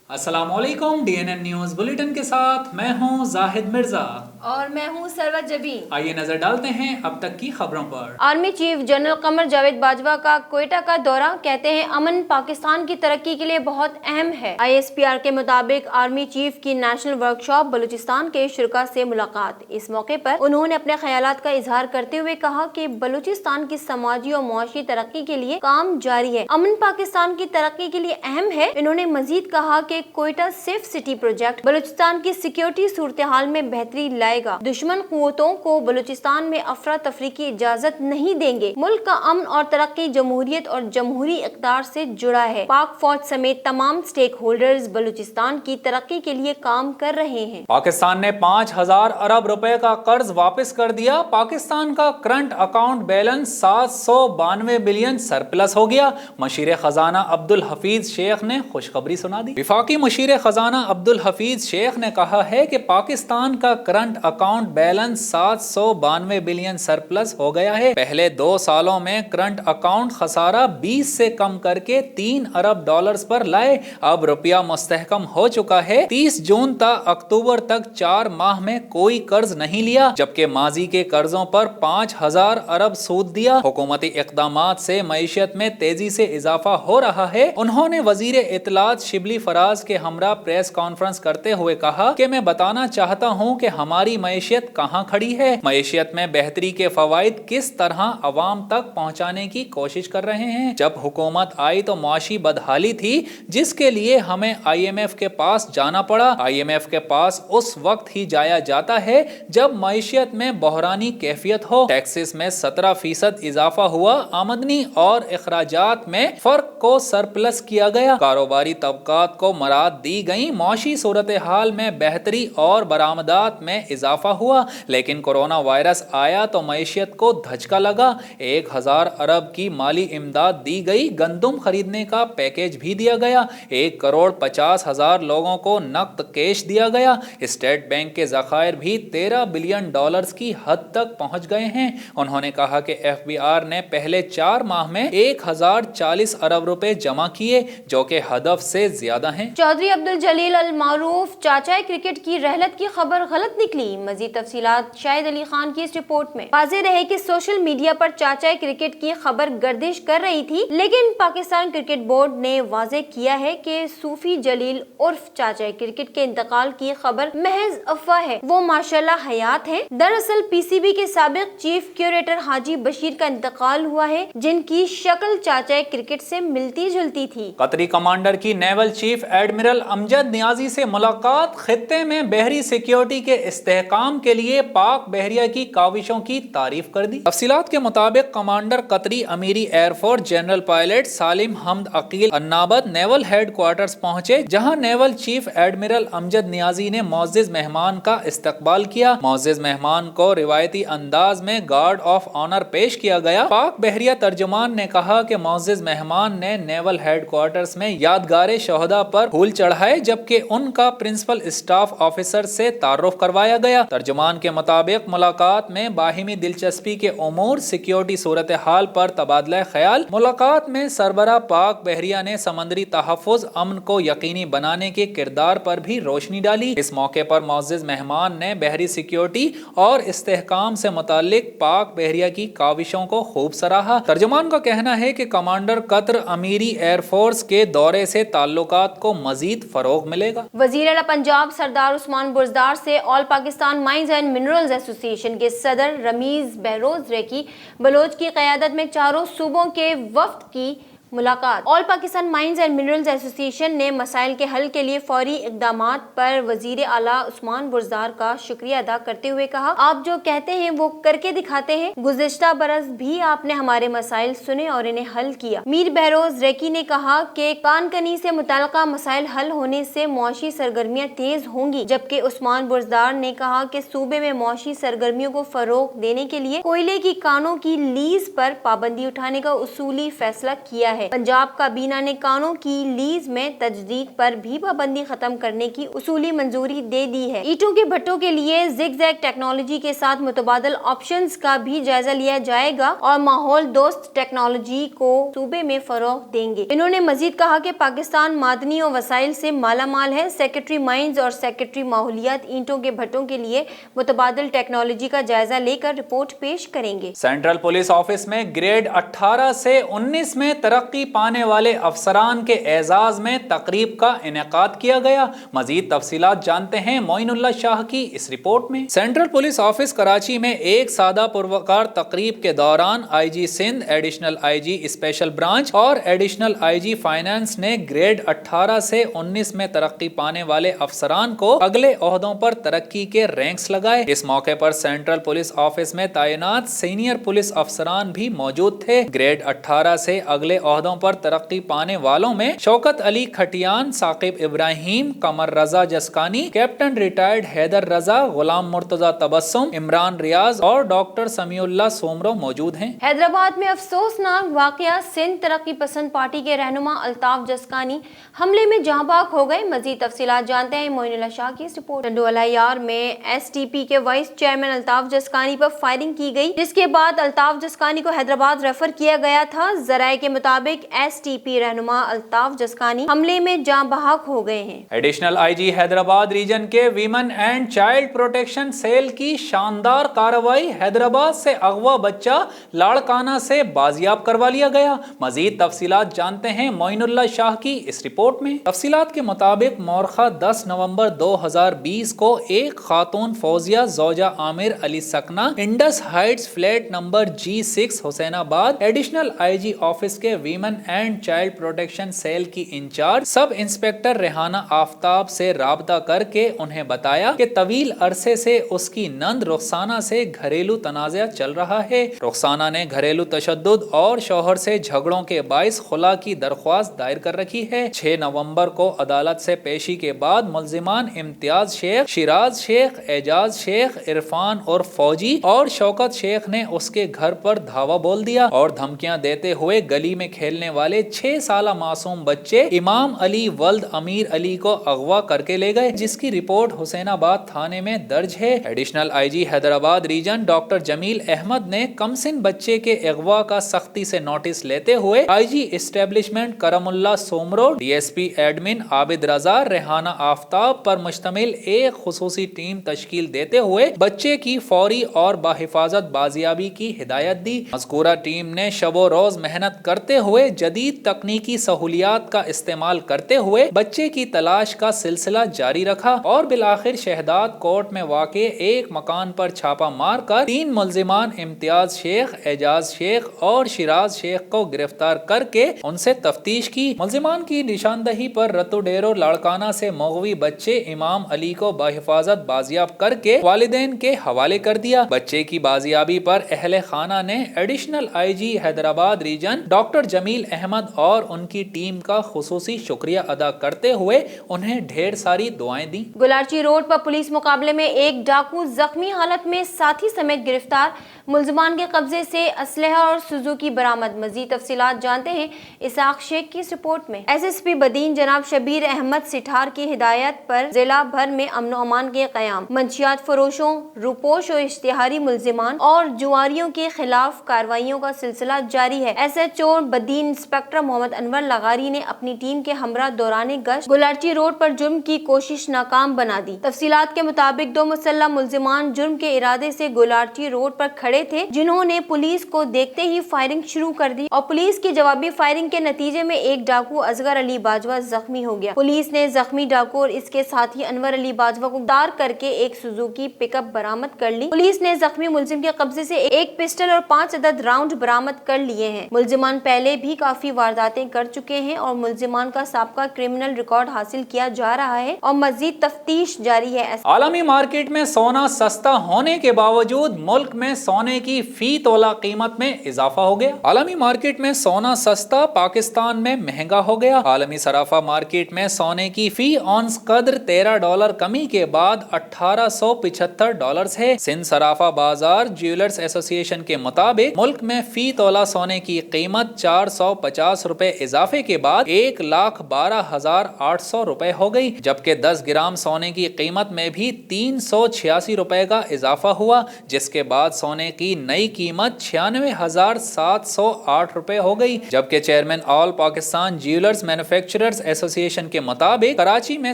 अस्सलाम वालेकुम। DNN news bulletin के साथ मैं हूं जाहिद मिर्जा और मैं हूं सरवत जबी। आइए नजर डालते हैं अब तक की खबरों पर। Army chief general Qamar Javed Bajwa का क्वेटा का दौरा, कहते हैं अमन पाकिस्तान की तरक्की के लिए बहुत अहम है। ISPR के मुताबिक आर्मी चीफ की नेशनल वर्कशॉप बलूचिस्तान के शुरा से मुलाकात। इस मौके पर उन्होंने अपने ख्यालात का इजहार करते हुए कहा कि बलूचिस्तान की समाजी और मुआशी तरक्की के लिए काम जारी है। अमन पाकिस्तान की तरक्की के लिए अहम है। इन्होंने मजीद कहा कि Quetta safe city project Balochistan की सिक्योरिटी सूरत हाल में बेहतरी लाएगा। दुश्मन कुव्वतों को बलूचिस्तान में अफरा तफरी की इजाजत नहीं देंगे। मुल्क का अमन और तरक्की जमहूरियत और जमहूरी इक़्तिदार से जुड़ा है। पाक फौज समेत तमाम स्टेक होल्डर्स बलूचिस्तान की तरक्की के लिए काम कर रहे हैं। पाकिस्तान ने 5,000 अरब रुपए का कर्ज वापस कर दिया। पाकिस्तान का current account balance 792 billion surplus हो गया। मशीर खजाना अब्दुल हफीज शेख ने खुशखबरी सुना दी। वफाकी मशीर खजाना अब्दुल हफीज शेख ने कहा है कि पाकिस्तान का current account balance 792 billion surplus हो गया है। पहले 2 सालों में करंट अकाउंट खसारा 20 से कम करके 3 अरब डॉलर्स पर लाए। अब रुपया मुस्तहकम हो चुका है। 30 जून तक अक्टूबर तक 4 माह में कोई कर्ज नहीं लिया, जबकि माजी के कर्जों पर 5,000 अरब सूद दिया। हुकूमती इक़दामात से मईशत में तेजी से इजाफा हो रहा है। उन्होंने वजीर इत्तलात शिबली फराज के हमरा प्रेस कॉन्फ्रेंस करते हुए कहा कि मैं बताना चाहता हूं कि हमारी मईशत कहां खड़ी है। मईशत में बेहतरी के फवाइद किस तरह अवाम तक पहुंचाने की कोशिश कर रहे हैं। जब हुकूमत आई तो मुआशी बदहाली थी, जिसके लिए हमें IMF के पास जाना पड़ा। IMF के पास उस वक्त ही जाया जाता है जब मईशत में बहरानी कैफियत हो। टैक्सेस में 17% इजाफा हुआ। आमदनी और अखराजात में फर्क को सरप्लस किया गया। कारोबारी तबकात को मराद दी गई। मुआशी सूरत हाल में बेहतरी और बरामदात में इजाफा हुआ। लेकिन कोरोना वायरस आया तो मईशत को धचका लगा। 1,000 अरब की माली इमदाद दी गई। गंदुम खरीदने का पैकेज भी दिया गया। 1,50,00,000 लोगों को नकद कैश दिया गया। स्टेट बैंक के ज़खायर भी 13 बिलियन डॉलर्स की हद तक पहुंच गए हैं। उन्होंने कहा कि FBR ने पहले 4 माह में 1,040 अरब रुपए जमा किए, जो कि हदफ से ज्यादा हैं। चौधरी अब्दुल जलील अल मारूफ चाचा क्रिकेट की रहलत की खबर गलत निकली। मजीद तफसीलात शाहिद अली खान की इस रिपोर्ट में। वाज़ेह रहे कि सोशल मीडिया पर चाचा क्रिकेट की खबर गर्दिश कर रही थी, लेकिन पाकिस्तान क्रिकेट बोर्ड ने वाज़ेह किया है कि सूफी जलील उर्फ चाचा क्रिकेट के इंतकाल की खबर महज अफवाह है। वो माशाल्लाह हयात हैं। दरअसल PCB के साबिक चीफ क्यूरेटर हाजी बशीर का इंतकाल हुआ है, जिनकी शक्ल चाचा क्रिकेट से मिलती जुलती थी। कतरी कमांडर की naval chief admiral Amjad Niazi से मुलाकात। खित्ते में बहरी सिक्योरिटी के इस्तेहकाम के लिए पाक बहरिया की काविशों की तारीफ कर दी। तफसीलात के मुताबिक कमांडर कतरी अमीरी air force general pilot Salim Hamad Aqeel अन्नाबद नेवल हेड क्वार्टर्स पहुंचे, जहां naval chief admiral Amjad Niazi ने मोअज़्ज़िज़ मेहमान का इस्तकबाल किया। मोअज़्ज़िज़ मेहमान को रिवायती अंदाज में गार्ड ऑफ ऑनर पेश किया गया। पाक बहरिया तर्जुमान ने कहा कि मोअज़्ज़िज़ मेहमान ने नेवल हेड क्वार्टर्स में यादगार शोहदा पर फूल चढ़ाए, जबकि उनका प्रिंसिपल स्टाफ ऑफिसर से तारुफ करवाया गया। तर्जुमान के मुताबिक मुलाकात में बाहिमी दिलचस्पी के उमूर, सिक्योरिटी सूरत हाल पर तबादला ख्याल। मुलाकात में सरबरा पाक बहरिया ने समंदरी तहफ़्फ़ुज़ अमन को यकीनी बनाने के किरदार पर भी रोशनी डाली। इस मौके पर मुअज़्ज़िज़ मेहमान ने बहरी सिक्योरिटी और इस्तेहकाम से मुताल्लिक पाक बहरिया की काविशों को खूब सराहा। तर्जुमान का कहना है कि कमांडर कतर अमीरी एयरफोर्स के दौरे से ताल्लुकात को मजीद फरोग मिलेगा। वज़ीर आला पंजाब सरदार उस्मान बुज़दार से all Pakistan mines and minerals association के सदर रमीज बहरोज रेकी बलोच की क़यादत में चारों सूबों के वफ्द की मुलाकात। All Pakistan mines and minerals association ने मसाइल के हल के लिए फौरी इक़दामात पर वज़ीर आला उस्मान बुज़दार का शुक्रिया अदा करते हुए कहा, आप जो कहते हैं वो करके दिखाते हैं। गुज़िश्ता बरस भी आपने हमारे मसाइल सुने और इन्हें हल किया। मीर बहरोज रेकी ने कहा कि कानकनी से मुताल्लिका मसाइल हल होने से मुआशी सरगर्मियाँ तेज होंगी, जबकि उस्मान बुज़दार ने कहा कि सूबे में मुआशी सरगर्मियों को फरोग देने के लिए कोयले की कानों की लीज पर पाबंदी उठाने का उसूली फैसला किया है। ہے۔ پنجاب کابینہ نے کانوں کی لیز میں تجدید پر بھی پابندی ختم کرنے کی اصولی منظوری دے دی ہے۔ اینٹوں کے بھٹوں کے لیے زگ زیگ ٹیکنالوجی کے ساتھ متبادل آپشنز کا بھی جائزہ لیا جائے گا اور ماحول دوست ٹیکنالوجی کو صوبے میں فروغ دیں گے۔ انہوں نے مزید کہا کہ پاکستان معدنی و وسائل سے مالا مال ہے۔ سیکرٹری مائنز اور سیکرٹری ماحولیات اینٹوں کے بھٹوں کے لیے متبادل ٹیکنالوجی کا جائزہ لے کر رپورٹ پیش کریں گے۔ سینٹرل پولیس آفس میں گریڈ 18 سے 19 میں ترقی پانے والے افسران کے اعزاز میں تقریب کا انعقاد کیا گیا۔ مزید تفصیلات جانتے ہیں معین اللہ شاہ کی اس رپورٹ میں۔ سینٹرل پولیس آفس کراچی میں ایک سادہ پروقار تقریب کے دوران I G Sindh, additional I G special branch اور ایڈیشنل آئی جی فائنانس نے گریڈ 18 سے 19 میں ترقی پانے والے افسران کو اگلے عہدوں پر ترقی کے رینکس لگائے۔ اس موقع پر سینٹرل پولیس آفس میں تعینات سینئر پولیس افسران بھی موجود تھے۔ گریڈ 18 سے اگلے عہدوں پر ترقی پانے والوں میں شوکت علی کھٹیان، ثاقب ابراہیم، قمر رضا جسکانی، کیپٹن ریٹائرڈ حیدر رضا، غلام مرتضی تبسم، عمران ریاض اور ڈاکٹر سمیع اللہ سومرو موجود ہیں۔ حیدرآباد میں افسوسناک واقعہ، سندھ ترقی پسند پارٹی کے رہنما الطاف جسکانی حملے میں جاں بحق ہو گئے۔ مزید تفصیلات جانتے ہیں معین اللہ شاہ کی اس رپورٹ۔ ٹنڈو الیار میں ایس ٹی پی کے وائس چیئرمین الطاف جسکانی پر فائرنگ کی گئی، جس کے بعد الطاف جسکانی کو حیدرآباد ریفر کیا گیا تھا۔ ذرائع کے مطابق ایس ٹی پی رہنما الطاف جسکانی حملے میں جاں بحق ہو گئے ہیں۔ Additional I G Hyderabad region کے women and child protection cell کی شاندار کارروائی، حیدرآباد سے اغوا بچہ لاڑکانہ سے بازیاب کروا لیا گیا۔ مزید تفصیلات جانتے ہیں معین اللہ شاہ کی اس رپورٹ میں۔ تفصیلات کے مطابق مورخہ 10 نومبر 2020 کو ایک خاتون فوزیہ زوجہ عامر علی سکنہ Indus heights flat number G6 Hussainabad additional I G office کے women and child protection cell کی in charge sub inspector Rehana Aftab سے رابطہ کر کے انہیں بتایا کہ طویل عرصے سے اس کی نند رخسانہ سے گھریلو تنازع چل رہا ہے۔ رخسانہ نے گھریلو تشدد اور شوہر سے جھگڑوں کے باعث خلا کی درخواست دائر کر رکھی ہے۔ 6 نومبر کو عدالت سے پیشی کے بعد ملزمان امتیاز شیخ، شیراز شیخ، اعجاز شیخ، عرفان اور فوجی اور شوکت شیخ نے اس کے گھر پر دھاوا بول دیا اور دھمکیاں دیتے ہوئے گلی میں کھیلنے والے 6 سالہ معصوم بچے امام علی ولد امیر علی کو اغوا کر کے لے گئے، جس کی رپورٹ حسین آباد تھانے میں درج ہے۔ Additional I G Hyderabad region doctor Jameel Ahmed نے کمسن بچے کے اغوا کا سختی سے نوٹس لیتے ہوئے آئی G establishment Karamullah Soomro, D S P admin Abid Raza, Rehana Aftab پر مشتمل ایک خصوصی ٹیم تشکیل دیتے ہوئے بچے کی فوری اور باحفاظت بازیابی کی ہدایت دی۔ مذکورہ ٹیم نے شب و روز محنت کرتے ہوئے جدید تکنیکی سہولیات کا استعمال کرتے ہوئے بچے کی تلاش کا سلسلہ جاری رکھا اور بالآخر شہداد کوٹ میں واقع ایک مکان پر چھاپا مار کر 3 ملزمان امتیاز شیخ، اعجاز شیخ اور شیراز شیخ کو گرفتار کر کے ان سے تفتیش کی۔ ملزمان کی نشاندہی پر رتو ڈیرو لاڑکانہ سے مغوی بچے امام علی کو باحفاظت بازیاب کر کے والدین کے حوالے کر دیا۔ بچے کی بازیابی پر اہل خانہ نے additional I G Hyderabad region doctor Jameel Ahmed اور ان کی ٹیم کا خصوصی شکریہ ادا کرتے ہوئے انہیں ڈھیر ساری دعائیں دیں۔ گلارچی روڈ پر پولیس مقابلے میں ایک ڈاکو زخمی حالت میں ساتھی سمیت گرفتار، ملزمان کے قبضے سے اسلحہ اور سوزوکی برآمد۔ مزید تفصیلات جانتے ہیں اسحاق شیخ کی اس رپورٹ میں۔ ایس ایس پی بدین جناب شبیر احمد سٹھار کی ہدایت پر ضلع بھر میں امن و امان کے قیام، منشیات فروشوں، روپوش و اشتہاری ملزمان اور جواریوں کے خلاف کارروائیوں کا سلسلہ جاری ہے۔ ایس ایچ او بدین انسپیکٹر محمد انور لغاری نے اپنی ٹیم کے ہمراہ دوران گشت گلارچی روڈ پر جرم کی کوشش ناکام بنا دی۔ تفصیلات کے مطابق 2 مسلح ملزمان جرم کے ارادے سے گلارچی روڈ پر کھڑے تھے، جنہوں نے پولیس کو دیکھتے ہی فائرنگ شروع کر دی اور پولیس کی جوابی فائرنگ کے نتیجے میں ایک ڈاکو اصغر علی باجوہ زخمی ہو گیا۔ پولیس نے زخمی ڈاکو اور اس کے ساتھی انور علی باجوہ کو گرفتار کر کے ایک سوزوکی پک اپ برآمد کر لی۔ پولیس نے زخمی ملزم کے قبضے سے ایک پسٹل اور 5 عدد راؤنڈ برآمد کر لیے ہیں۔ ملزمان پہلے بھی کافی وارداتیں کر چکے ہیں اور ملزمان کا سابقہ کرمنل ریکارڈ حاصل کیا جا رہا ہے اور مزید تفتیش جاری ہے۔ عالمی مارکیٹ میں سونا سستا ہونے کے باوجود ملک میں سونے کی فی تولہ قیمت میں اضافہ ہو گیا۔ عالمی مارکیٹ میں سونا سستا، پاکستان میں مہنگا ہو گیا۔ عالمی صرافہ مارکیٹ میں سونے کی فی اونس قدر $13 کمی کے بعد $1875 ہے۔ سندھ صرافہ بازار جیولرز ایسوسی ایشن کے مطابق ملک میں فی تولہ سونے کی قیمت 450 रुपए इजाफे के बाद 1,12,800 रुपए हो गई, जबकि 10 ग्राम सोने की कीमत में भी 386 रुपए का इजाफा हुआ, जिसके बाद सोने की नई कीमत 96,708 रुपए हो गई। जबकि chairman all Pakistan jewellers manufacturers association के मुताबिक कराची में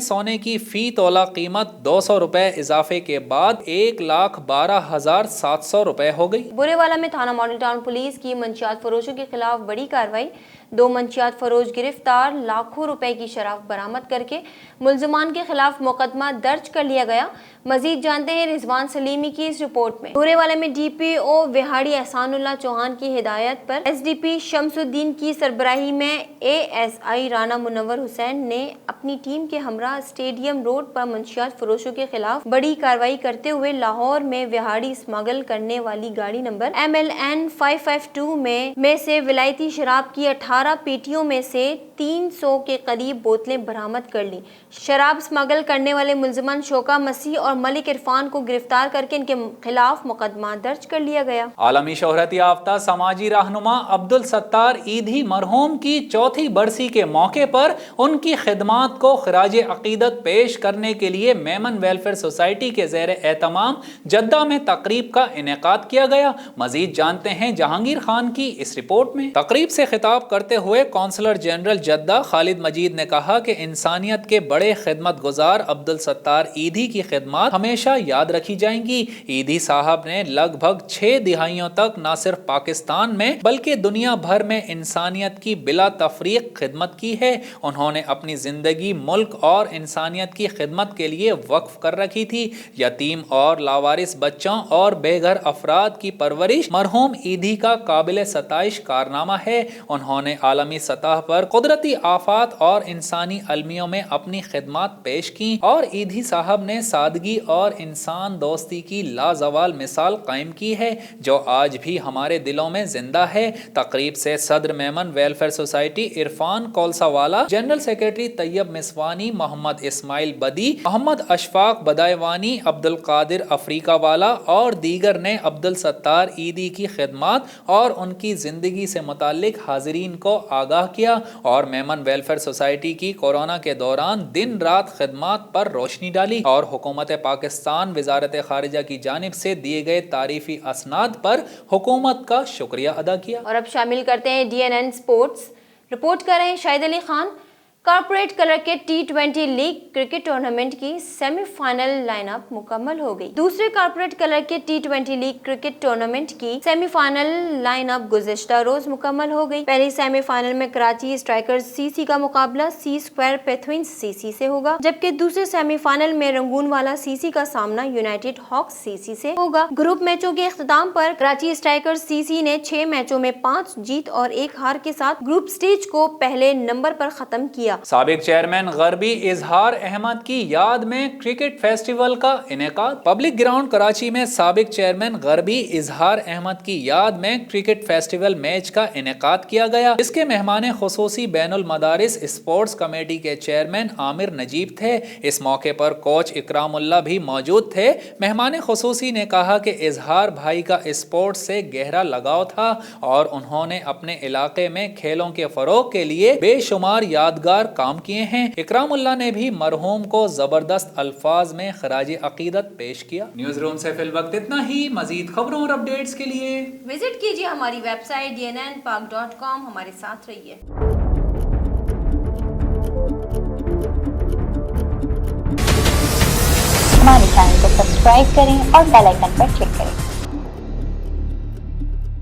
सोने की फी तोला कीमत 200 रुपए इजाफे के बाद 1,12,700 रुपए हो गई। बुरेवाला में थाना मॉडल टाउन पुलिस की मंशियात फरोशों के खिलाफ बड़ी कार्रवाई। 2 मंशियात फरोश गिरफ्तार, लाखों रुपए की शराब बरामद करके मुल्जिमान के खिलाफ मुकदमा दर्ज कर लिया गया। मजीद जानते हैं रिजवान सलीमी की इस रिपोर्ट में। बुरेवाला में DPO विहाड़ी एहसानुल्लाह चौहान की हिदायत पर SDP शमसुद्दीन की सरबराही में ASI राना मुनव्वर हुसैन ने अपनी टीम के हमरा स्टेडियम रोड पर मंशियात फरोशों के खिलाफ बड़ी कार्रवाई करते हुए लाहौर में विहाड़ी स्मगल करने वाली गाड़ी नंबर MLN 552 में से विलायती शराब की 18 पेटियों में से 300 के करीब बोतलें बरामद कर ली। शराब स्मगल करने वाले मुल्जिमान शोका मसीह और मलिक इरफान को गिरफ्तार करके इनके खिलाफ मुकदमा दर्ज कर लिया गया। आलमी शोहरत याफ्ता समाजी रहनुमा अब्दुल सत्तार ईधी मरहूम की 4थी बरसी के मौके पर उनकी खिदमात को खराज अकीदत पेश करने के लिए मेमन वेलफेयर सोसाइटी के ज़ेर एहतमाम जद्दा में तकरीब का इनेकाद किया गया। मजीद जानते हैं जहांगीर खान की इस रिपोर्ट में। तकरीब से खिताब करते हुए कौंसलर जनरल जद्दा खालिद मजीद ने कहा कि इंसानियत के बड़े खिदमत गुजार अब्दुल सत्तार ईधी की खिदमत हमेशा याद रखी जाएंगी। ईधी साहब ने लगभग 6 दिहाइयों तक न सिर्फ पाकिस्तान में बल्कि दुनिया भर में इंसानियत की बिला तफरीक खिदमत की है। उन्होंने अपनी जिंदगी मुल्क और इंसानियत की खिदमत के लिए वक्फ कर रखी थी। यतीम और लावारिस बच्चों और बेघर अफराद की परवरिश मरहूम ईधी का काबिल सताइश कारनामा है। उन्होंने आलमी सतह पर कुदरती आफात और इंसानी अलमियों में अपनी खिदमत पेश की और ईधी साहब ने सादगी और इंसान दोस्ती की लाजवाल मिसाल कायम की है जो आज भी हमारे दिलों में जिंदा है। तकरीब से सदर Memon welfare society Irfan Kaulsawala, general secretary Tayyab Miswani, Mohammad Ismail Badi, Mohammad Ashfaq Badaywani, Abdul Qadir Africawala और दीगर ने अब्दुल सत्तार ईदी की खिदमत और उनकी जिंदगी से मुताल्लिक हाजिरीन को आगाह किया और मेमन वेलफेयर सोसाइटी की कोरोना के दौरान दिन रात खिदमत पर रोशनी डाली और हुकूमत पाकिस्तान वजारत खारिजा की जानिब से दिए गए तारीफी असनाद पर हुकूमत का शुक्रिया अदा किया। और अब शामिल करते हैं DNN स्पोर्ट्स। रिपोर्ट कर रहे हैं शाहिद अली खान। कॉर्पोरेट कलर के T20 लीग क्रिकेट टूर्नामेंट की सेमीफाइनल लाइनअप मुकम्मल हो गई। दूसरे कॉर्पोरेट कलर के T20 लीग क्रिकेट टूर्नामेंट की सेमीफाइनल लाइनअप गुज़िश्ता रोज मुकम्मल हो गई। पहली सेमीफाइनल में कराची स्ट्राइकर्स CC का मुकाबला C स्क्वायर पेथुइन्स CC से होगा, जबकि दूसरे सेमीफाइनल में रंगूनवाला CC का सामना यूनाइटेड हॉक्स CC से होगा। ग्रुप मैचों के इख्तिताम पर कराची स्ट्राइकर्स CC ने 6 मैचों में 5 जीत और 1 हार के साथ ग्रुप स्टेज को पहले नंबर पर खत्म किया। साबिक चेयरमैन गरबी इजहार अहमद की याद में क्रिकेट फेस्टिवल का इनेकाद। पब्लिक ग्राउंड कराची में साबिक चेयरमैन गरबी इजहार अहमद की याद में क्रिकेट फेस्टिवल मैच का इनेकाद किया गया। इसके मेहमान खुसूसी बैनुल मदारिस स्पोर्ट्स कमेटी के चेयरमैन आमिर नजीब थे। इस मौके पर कोच इकरामुल्ला भी मौजूद थे। मेहमान खुसूसी ने कहा कि इजहार भाई का स्पोर्ट्स से गहरा लगाव था और उन्होंने अपने इलाके में खेलों के फरोग के लिए बेशुमार यादगार काम किए हैं। इकरामुल्लाह ने भी मरहूम को जबरदस्त अल्फाज में खराज अकीदत पेश किया। न्यूज रूम से फिल वक्त इतना ही। मजीद खबरों और अपडेट्स के लिए विजिट कीजिए हमारी वेबसाइट dnnpark.com। हमारे साथ रहिए। हमारे चैनल को सब्सक्राइब करें और बेल आइकन पर क्लिक करें।